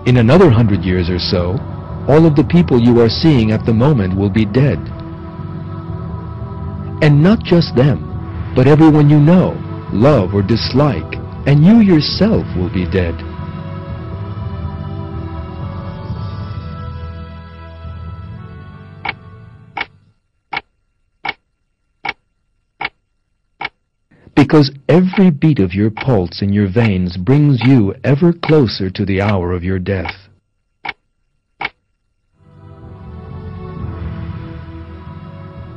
In another 100 years or so, all of the people you are seeing at the moment will be dead. And not just them, but everyone you know, love or dislike, and you yourself will be dead. Because every beat of your pulse in your veins brings you ever closer to the hour of your death.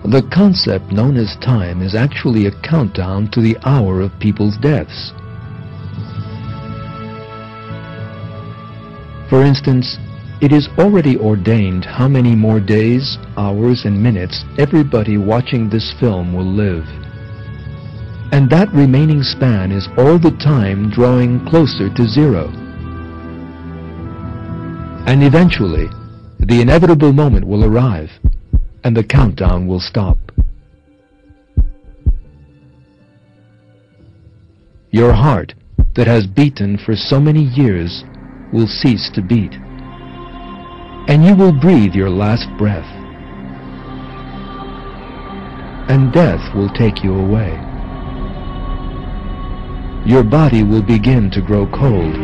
The concept known as time is actually a countdown to the hour of people's deaths. For instance, it is already ordained how many more days, hours, and minutes everybody watching this film will live. And that remaining span is all the time drawing closer to zero. And eventually, the inevitable moment will arrive, and the countdown will stop. Your heart, that has beaten for so many years, will cease to beat, and you will breathe your last breath, and death will take you away. Your body will begin to grow cold.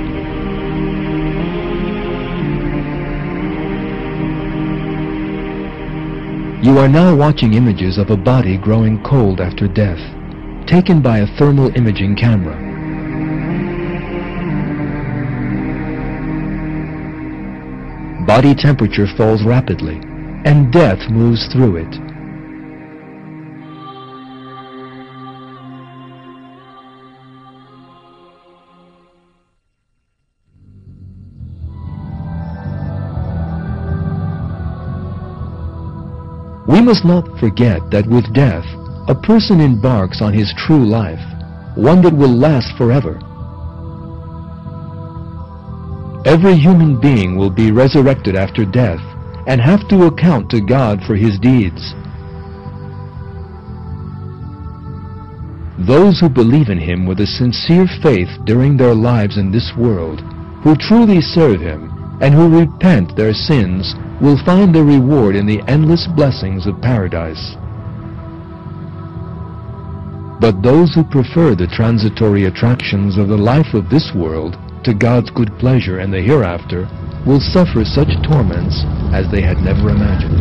You are now watching images of a body growing cold after death, taken by a thermal imaging camera. Body temperature falls rapidly, and death moves through it. We must not forget that with death, a person embarks on his true life, one that will last forever. Every human being will be resurrected after death and have to account to God for his deeds. Those who believe in Him with a sincere faith during their lives in this world, who truly serve Him, and who repent their sins, will find their reward in the endless blessings of paradise. But those who prefer the transitory attractions of the life of this world to God's good pleasure and the hereafter will suffer such torments as they had never imagined.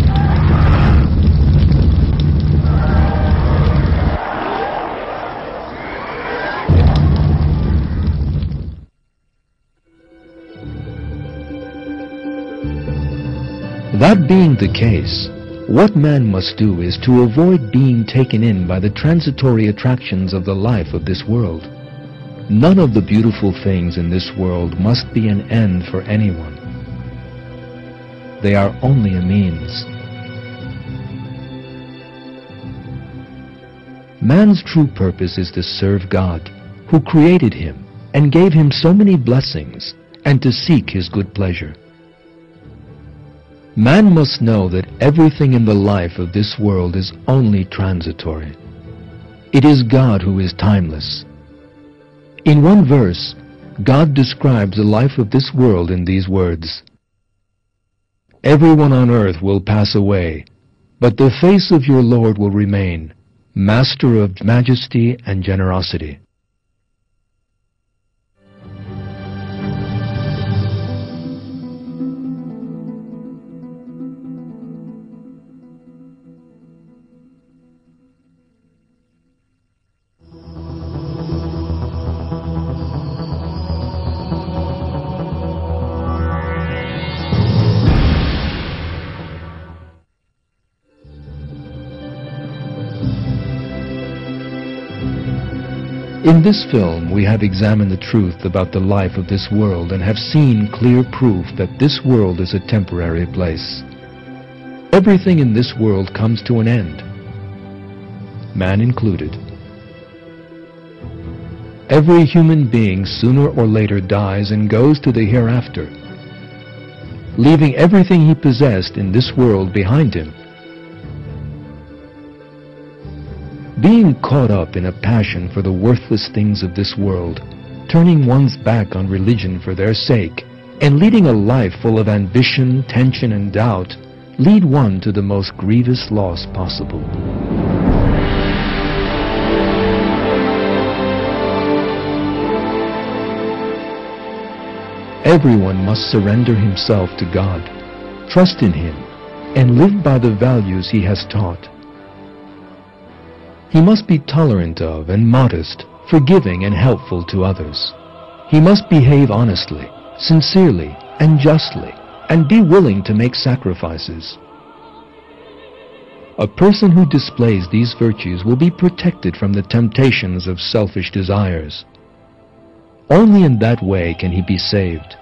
That being the case, what man must do is to avoid being taken in by the transitory attractions of the life of this world. None of the beautiful things in this world must be an end for anyone. They are only a means. Man's true purpose is to serve God, who created him and gave him so many blessings, and to seek His good pleasure. Man must know that everything in the life of this world is only transitory. It is God who is timeless. In one verse, God describes the life of this world in these words: "Everyone on earth will pass away, but the face of your Lord will remain, Master of majesty and generosity." In this film, we have examined the truth about the life of this world and have seen clear proof that this world is a temporary place. Everything in this world comes to an end, man included. Every human being sooner or later dies and goes to the hereafter, leaving everything he possessed in this world behind him. Being caught up in a passion for the worthless things of this world, turning one's back on religion for their sake, and leading a life full of ambition, tension, and doubt lead one to the most grievous loss possible. Everyone must surrender himself to God, trust in Him, and live by the values He has taught. He must be tolerant of and modest, forgiving and helpful to others. He must behave honestly, sincerely, and justly, and be willing to make sacrifices. A person who displays these virtues will be protected from the temptations of selfish desires. Only in that way can he be saved.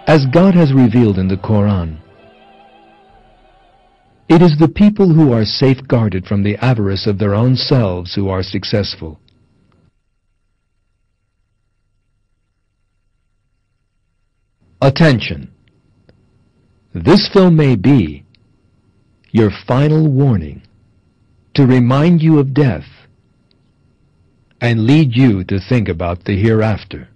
As God has revealed in the Quran, it is the people who are safeguarded from the avarice of their own selves who are successful. Attention! This film may be your final warning to remind you of death and lead you to think about the hereafter.